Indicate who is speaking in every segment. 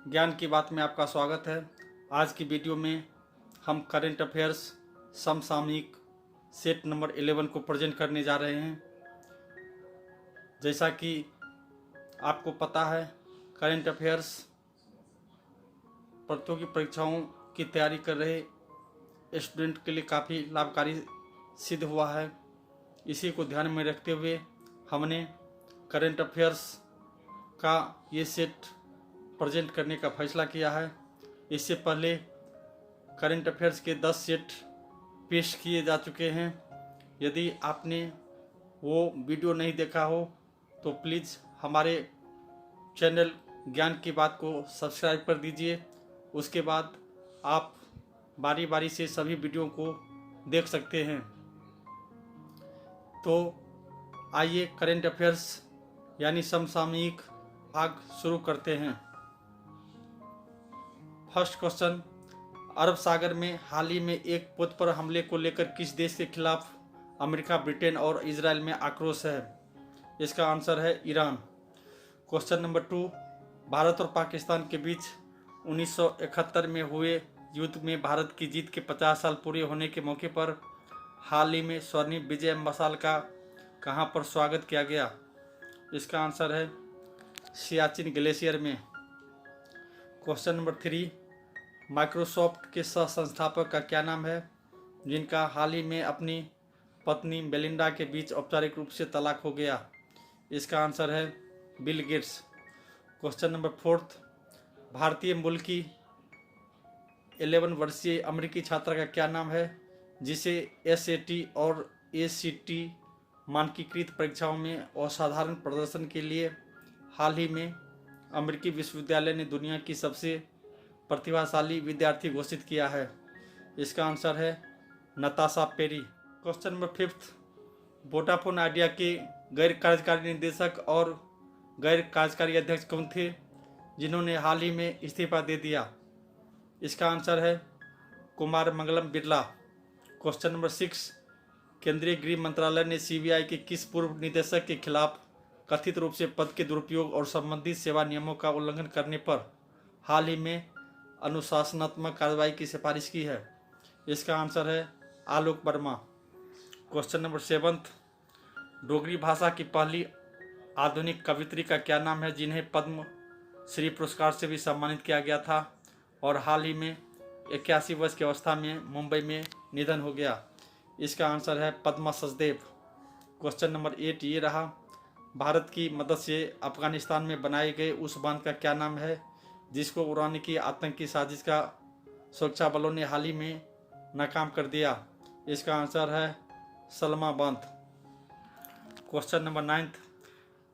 Speaker 1: ज्ञान की बात में आपका स्वागत है। आज की वीडियो में हम करंट अफेयर्स समसामयिक सेट नंबर 11 को प्रेजेंट करने जा रहे हैं। जैसा कि आपको पता है, करंट अफेयर्स प्रतियोगी परीक्षाओं की तैयारी कर रहे स्टूडेंट के लिए काफ़ी लाभकारी सिद्ध हुआ है। इसी को ध्यान में रखते हुए हमने करंट अफेयर्स का ये सेट प्रेजेंट करने का फैसला किया है। इससे पहले करंट अफेयर्स के 10 सेट पेश किए जा चुके हैं। यदि आपने वो वीडियो नहीं देखा हो तो प्लीज़ हमारे चैनल ज्ञान की बात को सब्सक्राइब कर दीजिए। उसके बाद आप बारी बारी से सभी वीडियो को देख सकते हैं। तो आइए करंट अफेयर्स यानी समसामयिक भाग शुरू करते हैं। फर्स्ट क्वेश्चन, अरब सागर में हाल ही में एक पोत पर हमले को लेकर किस देश के खिलाफ अमेरिका, ब्रिटेन और इजराइल में आक्रोश है? इसका आंसर है ईरान। क्वेश्चन नंबर 2, भारत और पाकिस्तान के बीच 1971 में हुए युद्ध में भारत की जीत के 50 साल पूरे होने के मौके पर हाल ही में स्वर्णिम विजय मशाल का कहां पर स्वागत किया गया? इसका आंसर है सियाचिन ग्लेशियर में। क्वेश्चन नंबर 3, माइक्रोसॉफ्ट के सह संस्थापक का क्या नाम है, जिनका हाल ही में अपनी पत्नी मेलिंडा के बीच औपचारिक रूप से तलाक हो गया? इसका आंसर है बिल गेट्स। क्वेश्चन नंबर 4, भारतीय मूल की 11 वर्षीय अमेरिकी छात्रा का क्या नाम है, जिसे SAT और ACT मानकीकृत परीक्षाओं में असाधारण प्रदर्शन के लिए हाल ही में अमेरिकी विश्वविद्यालय ने दुनिया की सबसे प्रतिभाशाली विद्यार्थी घोषित किया है? इसका आंसर है Natasha Perry. Question number 5, Vodafone Idea के गैर कार्यकारी निदेशक और गैर कार्यकारी अध्यक्ष कौन थे, जिन्होंने हाल ही में इस्तीफा दे दिया? इसका आंसर है कुमार मंगलम बिरला। क्वेश्चन नंबर 6, केंद्रीय गृह मंत्रालय ने CBI के किस पूर्व निदेशक के खिलाफ कथित रूप से पद के दुरुपयोग और संबंधित सेवा नियमों का उल्लंघन करने पर हाल ही में अनुशासनात्मक कार्रवाई की सिफारिश की है? इसका आंसर है आलोक वर्मा। क्वेश्चन नंबर 7, डोगरी भाषा की पहली आधुनिक कवियत्री का क्या नाम है, जिन्हें पद्म श्री पुरस्कार से भी सम्मानित किया गया था और हाल ही में 81 वर्ष की अवस्था में मुंबई में निधन हो गया? इसका आंसर है पद्मा सचदेव। क्वेश्चन नंबर 8 ये रहा, भारत की मदद से अफगानिस्तान में बनाए गए उस बांध का क्या नाम है, जिसको उड़ाने की आतंकी साजिश का सुरक्षा बलों ने हाल ही में नाकाम कर दिया? इसका आंसर है सलमा बांध। क्वेश्चन नंबर 9,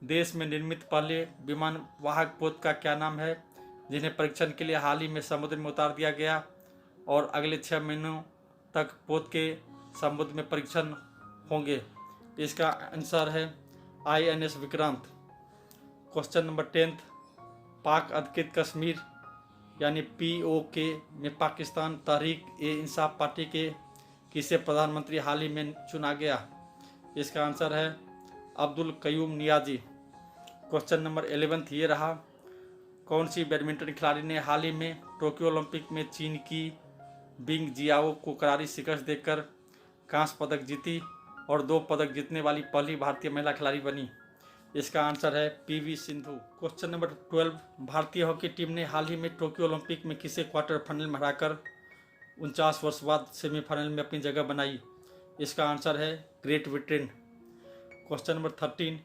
Speaker 1: देश में निर्मित पहले विमान वाहक पोत का क्या नाम है, जिन्हें परीक्षण के लिए हाल ही में समुद्र में उतार दिया गया और अगले 6 महीनों तक पोत के समुद्र में परीक्षण होंगे? इसका आंसर है INS विक्रांत। क्वेश्चन नंबर 10, पाक अधिकृत कश्मीर यानी POK में पाकिस्तान तहरीक-ए-इंसाफ पार्टी के किसे प्रधानमंत्री हाल ही में चुना गया? इसका आंसर है अब्दुल कयूम नियाजी। क्वेश्चन नंबर 11 ये रहा, कौन सी बैडमिंटन खिलाड़ी ने हाल ही में टोक्यो ओलंपिक में चीन की बिंग जियाओ को करारी शिकस्त देकर कांस्य पदक जीती और 2 पदक जीतने वाली पहली भारतीय महिला खिलाड़ी बनी? इसका आंसर है PV सिंधु। क्वेश्चन नंबर 12, भारतीय हॉकी टीम ने हाल ही में टोक्यो ओलंपिक में किसे क्वार्टर फाइनल में हराकर 49 वर्ष बाद सेमीफाइनल में अपनी जगह बनाई? इसका आंसर है ग्रेट ब्रिटेन। क्वेश्चन नंबर 13,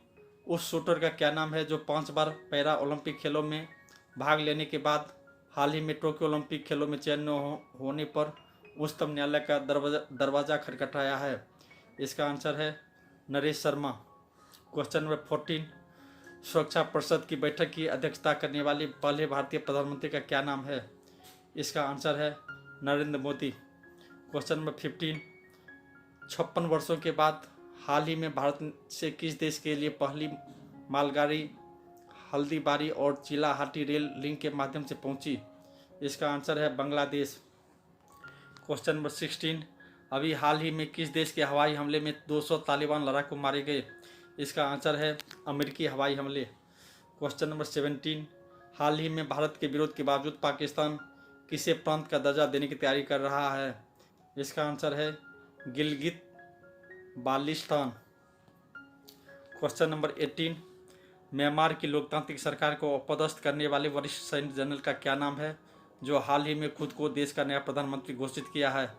Speaker 1: उस शूटर का क्या नाम है जो 5 बार पैरा ओलंपिक खेलों में भाग लेने के बाद हाल ही में टोक्यो ओलंपिक खेलों में चयन न होने पर उच्चतम न्यायालय का दरवाजा खटखटाया है? इसका आंसर है नरेश शर्मा। क्वेश्चन नंबर 14, सुरक्षा परिषद की बैठक की अध्यक्षता करने वाले पहले भारतीय प्रधानमंत्री का क्या नाम है? इसका आंसर है नरेंद्र मोदी। क्वेश्चन नंबर 15, 56 वर्षों के बाद हाल ही में भारत से किस देश के लिए पहली मालगाड़ी हल्दीबारी और चिलाहाटी रेल लिंक के माध्यम से पहुंची? इसका आंसर है बांग्लादेश। क्वेश्चन नंबर 16, अभी हाल ही में किस देश के हवाई हमले में 200 तालिबान लड़ाकू मारे गए? इसका आंसर है अमेरिकी हवाई हमले। क्वेश्चन नंबर 17, हाल ही में भारत के विरोध के बावजूद पाकिस्तान किसे प्रांत का दर्जा देने की तैयारी कर रहा है? इसका आंसर है Gilgit Baltistan. Question number 18, Myanmar की लोकतांत्रिक सरकार को अपदस्थ करने वाले वरिष्ठ सैन्य जनरल का क्या नाम है, जो हाल ही में खुद को देश का नया प्रधानमंत्री घोषित किया है?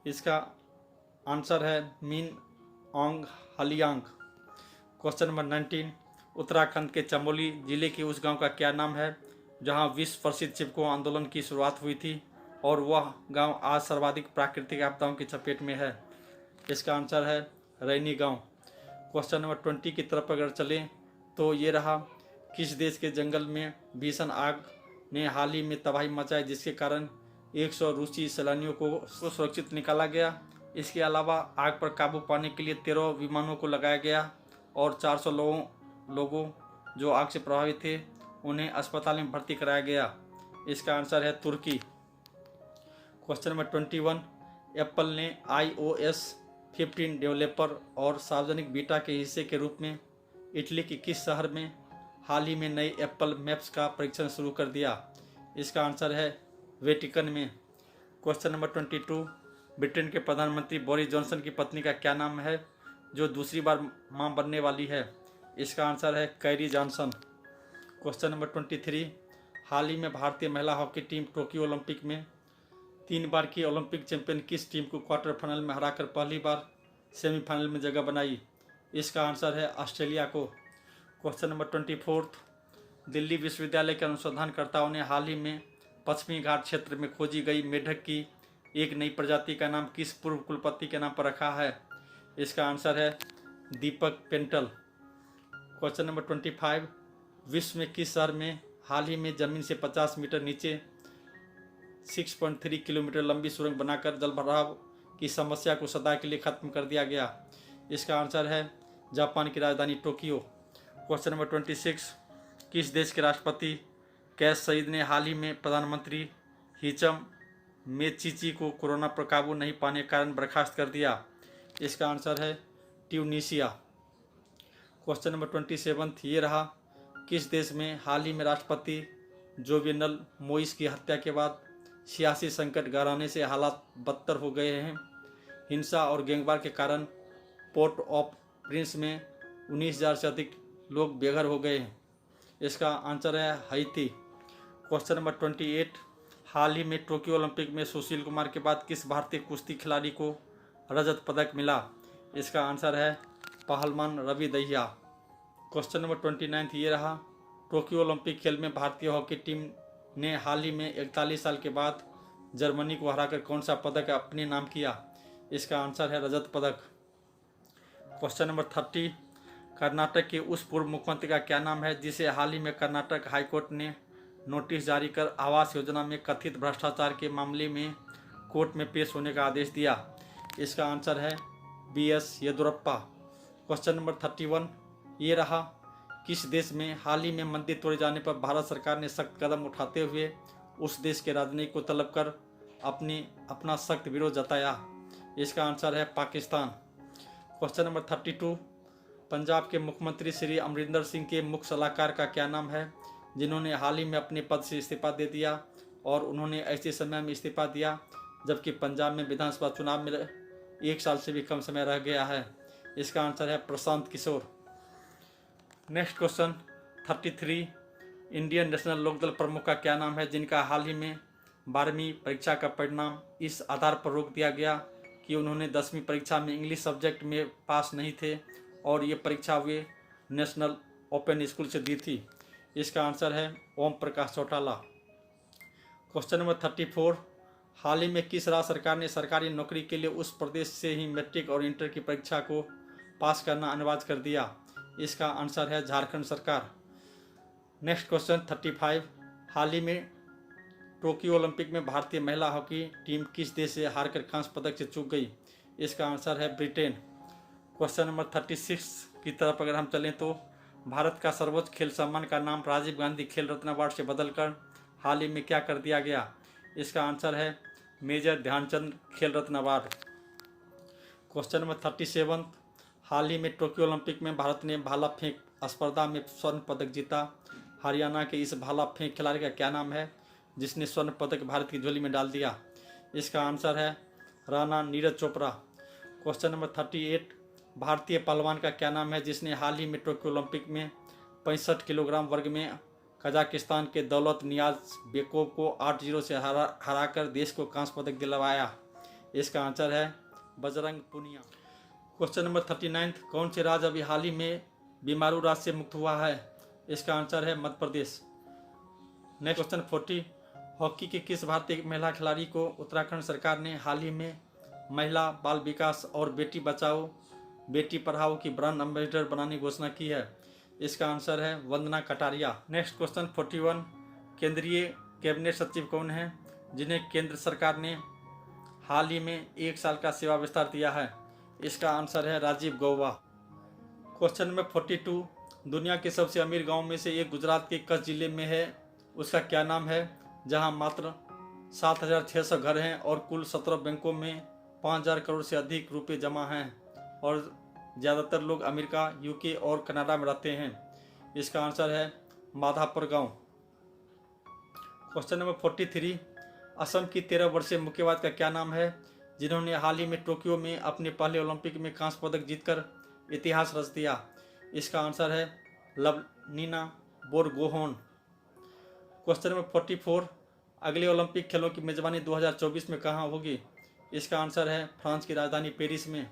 Speaker 1: इसका आंसर है मिन ऑन्ग हलियांग। क्वेश्चन नंबर 19, उत्तराखंड के चमोली जिले के उस गांव का क्या नाम है जहां विश्व प्रसिद्ध चिपको आंदोलन की शुरुआत हुई थी और वह गांव आज सर्वाधिक प्राकृतिक आपदाओं की चपेट में है? इसका आंसर है रैनी गांव। क्वेश्चन नंबर 20 की तरफ अगर चलें तो ये रहा, किस देश के जंगल में भीषण आग ने हाल ही में तबाही मचाई जिसके कारण 100 रूसी सैलानियों को सुरक्षित निकाला गया? इसके अलावा आग पर काबू पाने के लिए 13 विमानों को लगाया गया और 400 लोगों जो आग से प्रभावित थे उन्हें अस्पताल में भर्ती कराया गया। इसका आंसर है तुर्की। क्वेश्चन नंबर 21, एप्पल ने iOS 15 डेवलपर और सार्वजनिक बीटा के हिस्से के रूप में इटली के किस शहर में हाल ही में नए एप्पल मैप्स का परीक्षण शुरू कर दिया? इसका आंसर है वेटिकन में। क्वेश्चन नंबर 22, ब्रिटेन के प्रधानमंत्री बोरिस जॉनसन की पत्नी का क्या नाम है जो दूसरी बार मां बनने वाली है? इसका आंसर है कैरी जॉनसन। क्वेश्चन नंबर 23, हाल ही में भारतीय महिला हॉकी टीम टोक्यो ओलंपिक में 3 बार की ओलंपिक चैंपियन किस टीम को क्वार्टर फाइनल में हराकर पहली बार सेमीफाइनल में जगह बनाई? इसका आंसर है ऑस्ट्रेलिया को। क्वेश्चन नंबर 24, दिल्ली विश्वविद्यालय के अनुसंधानकर्ताओं ने हाल ही में पश्चिमी घाट क्षेत्र में खोजी गई मेढक की एक नई प्रजाति का नाम किस पूर्व कुलपति के नाम पर रखा है? इसका आंसर है दीपक पेंटल। क्वेश्चन नंबर 25, विश्व में किस शहर में हाल ही में जमीन से 50 मीटर नीचे 6.3 किलोमीटर लंबी सुरंग बनाकर जलभराव की समस्या को सदा के लिए खत्म कर दिया गया? इसका आंसर है जापान की राजधानी टोक्यो। क्वेश्चन नंबर 26, किस देश के राष्ट्रपति कैस सईद ने हाल ही में प्रधानमंत्री हिचम मेचिची को कोरोना पर काबू नहीं पाने के कारण बर्खास्त कर दिया? इसका आंसर है ट्यूनीशिया। क्वेश्चन नंबर 27 ये रहा, किस देश में हाल ही में राष्ट्रपति जोवेनल मोइस की हत्या के बाद सियासी संकट गहराने से हालात बदतर हो गए हैं? हिंसा और गैंगवार के कारण पोर्ट ऑफ प्रिंस में 19,000 से अधिक लोग बेघर हो गए हैं। इसका आंसर है हैती। क्वेश्चन नंबर 28, हाल ही में टोक्यो ओलंपिक में सुशील कुमार के बाद किस भारतीय कुश्ती खिलाड़ी को रजत पदक मिला? इसका आंसर है पहलवान रवि दहिया। क्वेश्चन नंबर 29 ये रहा, टोक्यो ओलंपिक खेल में भारतीय हॉकी टीम ने हाल ही में 41 साल के बाद जर्मनी को हराकर कौन सा पदक अपने नाम किया? इसका आंसर है रजत पदक। क्वेश्चन नंबर 30, कर्नाटक के उस पूर्व मुख्यमंत्री का क्या नाम है जिसे हाल ही में कर्नाटक हाईकोर्ट ने नोटिस जारी कर आवास योजना में कथित भ्रष्टाचार के मामले में कोर्ट में पेश होने का आदेश दिया? इसका आंसर है BS येदुरप्पा। क्वेश्चन नंबर 31 ये रहा, किस देश में हाल ही में मंदिर तोड़े जाने पर भारत सरकार ने सख्त कदम उठाते हुए उस देश के राजनयिक को तलब कर अपना सख्त विरोध जताया? इसका आंसर है पाकिस्तान। क्वेश्चन नंबर 32, पंजाब के मुख्यमंत्री श्री अमरिंदर सिंह के मुख्य सलाहकार का क्या नाम है जिन्होंने हाल ही में अपने पद से इस्तीफा दे दिया और उन्होंने ऐसे समय में इस्तीफा दिया जबकि पंजाब में विधानसभा चुनाव में 1 साल से भी कम समय रह गया है? इसका आंसर है Prashant Kishor. Next question 33, Indian National Lokdal प्रमुख का क्या नाम है जिनका हाल ही में 12वीं परीक्षा का परिणाम इस आधार पर रोक दिया गया कि उन्होंने 10वीं परीक्षा में इंग्लिश सब्जेक्ट में पास नहीं थे और ये परीक्षा वे नेशनल ओपन स्कूल से दी थी? इसका आंसर है ओम प्रकाश चौटाला। क्वेश्चन नंबर 34, हाल ही में किस राज्य सरकार ने सरकारी नौकरी के लिए उस प्रदेश से ही मैट्रिक और इंटर की परीक्षा को पास करना अनिवार्य कर दिया? इसका आंसर है झारखंड सरकार। नेक्स्ट क्वेश्चन 35, हाल ही में टोक्यो ओलंपिक में भारतीय महिला हॉकी टीम किस देश से हारकर कांस्य पदक से चूक गई? इसका आंसर है ब्रिटेन। क्वेश्चन नंबर 36 की तरफ अगर हम चलें तो भारत का सर्वोच्च खेल सम्मान का नाम राजीव गांधी खेल रत्न अवार्ड से बदलकर हाल ही में क्या कर दिया गया? इसका आंसर है मेजर ध्यानचंद खेल रत्न अवार्ड। क्वेश्चन नंबर 37, हाल ही में टोक्यो ओलंपिक में भारत ने भाला फेंक स्पर्धा में स्वर्ण पदक जीता हरियाणा के इस भाला फेंक खिलाड़ी का क्या नाम है जिसने स्वर्ण पदक भारत की झोली में डाल दिया? इसका आंसर है राणा नीरज चोपड़ा। क्वेश्चन नंबर 38, भारतीय पहलवान का क्या नाम है जिसने हाल ही में टोक्यो ओलंपिक में 65 किलोग्राम वर्ग में कजाकिस्तान के दौलत नियाज बेकोव को 8-0 से हराकर देश को कांस्य पदक दिलवाया? इसका आंसर है बजरंग पुनिया। क्वेश्चन नंबर 39, कौन से राज्य अभी हाल ही में बीमारू राज से मुक्त हुआ है? इसका आंसर है Madhya Pradesh. Next question 40, hockey के किस भारतीय महिला खिलाड़ी को उत्तराखंड सरकार ने हाल ही में महिला बाल विकास और बेटी बचाओ बेटी पढ़ाओ की ब्रांड एम्बेसडर बनाने की घोषणा की है? इसका आंसर है वंदना कटारिया। नेक्स्ट क्वेश्चन 41, केंद्रीय कैबिनेट सचिव कौन है जिन्हें केंद्र सरकार ने हाल ही में 1 साल का सेवा विस्तार दिया है? इसका आंसर है राजीव गौबा। क्वेश्चन नंबर 42, दुनिया के सबसे अमीर गांव में से एक गुजरात के कच्छ जिले में है, उसका क्या नाम है जहां मात्र 7,600 घर हैं और कुल 17 बैंकों में 5,000 करोड़ से अधिक रुपए जमा हैं और ज़्यादातर लोग अमेरिका, यूके और कनाडा में रहते हैं? इसका आंसर है माधापुर गांव। क्वेश्चन नंबर 43, असम की 13 वर्षीय मुक्केबाज का क्या नाम है जिन्होंने हाल ही में टोक्यो में अपने पहले ओलंपिक में कांस्य पदक जीतकर इतिहास रच दिया? इसका आंसर है लवलीना बोरगोहेन। क्वेश्चन नंबर 44, अगले ओलंपिक खेलों की मेजबानी 2024 में कहाँ होगी? इसका आंसर है फ्रांस की राजधानी पेरिस में।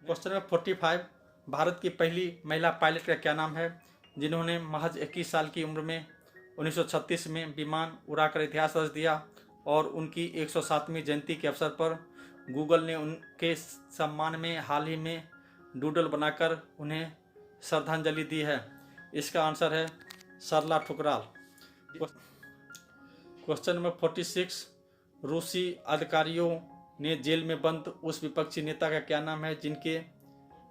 Speaker 1: क्वेश्चन नंबर 45, भारत की पहली महिला पायलट का क्या नाम है जिन्होंने महज 21 साल की उम्र में 1936 में विमान उड़ाकर इतिहास रच दिया और उनकी 107वीं जयंती के अवसर पर गूगल ने उनके सम्मान में हाल ही में डूडल बनाकर उन्हें श्रद्धांजलि दी है? इसका आंसर है सरला ठुकराल। क्वेश्चन नंबर 46, रूसी अधिकारियों ने जेल में बंद उस विपक्षी नेता का क्या नाम है जिनके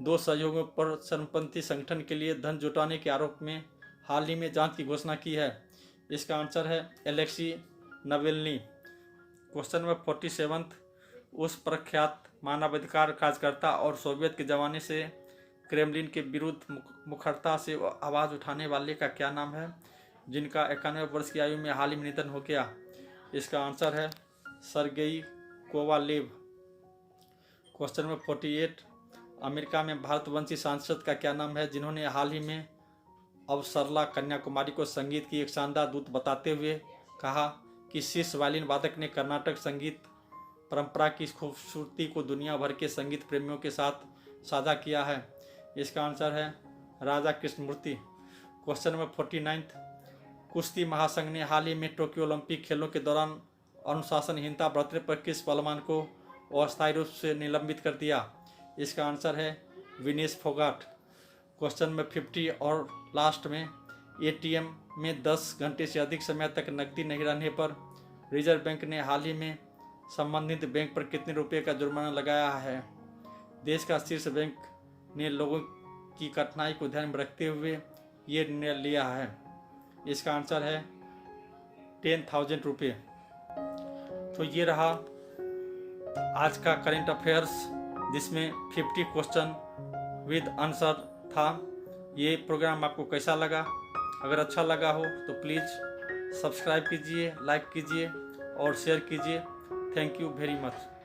Speaker 1: 2 सहयोगियों पर चरमपंथी संगठन के लिए धन जुटाने के आरोप में हाल ही में जांच की घोषणा की है? इसका आंसर है एलेक्सी नवेल्नी। क्वेश्चन नंबर 47, उस प्रख्यात मानवाधिकार कार्यकर्ता और सोवियत के ज़माने से क्रेमलिन के विरुद्ध मुखरता से आवाज़ उठाने वाले का क्या नाम है जिनका 91 वर्ष की आयु में हाल ही में निधन हो गया? इसका आंसर है Sergei Kovalev. Question number 48, America में भारतवंशी सांसद का क्या नाम है जिन्होंने हाल ही में अवसरला कन्याकुमारी को संगीत की एक शानदार दूत बताते हुए कहा कि शीर्ष वायलिन वादक ने कर्नाटक संगीत परंपरा की खूबसूरती को दुनिया भर के संगीत प्रेमियों के साथ साझा किया है? इसका आंसर है राजा कृष्णमूर्ति। क्वेश्चन नंबर 49, कुश्ती महासंघ ने हाल ही में टोक्यो ओलंपिक खेलों के दौरान अनुशासनहीनता बरतने पर किस पहलवान को अस्थायी रूप से निलंबित कर दिया? इसका आंसर है विनेश फोगाट। क्वेश्चन नंबर 50 और लास्ट में, एटीएम में 10 घंटे से अधिक समय तक नकदी नहीं रहने पर रिजर्व बैंक ने हाल ही में संबंधित बैंक पर कितने रुपए का जुर्माना लगाया है? देश का शीर्ष बैंक ने लोगों की कठिनाई को ध्यान में रखते हुए ये निर्णय लिया है। इसका आंसर है 10,000 रुपये। तो ये रहा आज का करेंट अफेयर्स जिसमें 50 क्वेश्चन विद आंसर था। ये प्रोग्राम आपको कैसा लगा? अगर अच्छा लगा हो तो प्लीज़ सब्सक्राइब कीजिए, लाइक कीजिए और शेयर कीजिए। Thank you very much.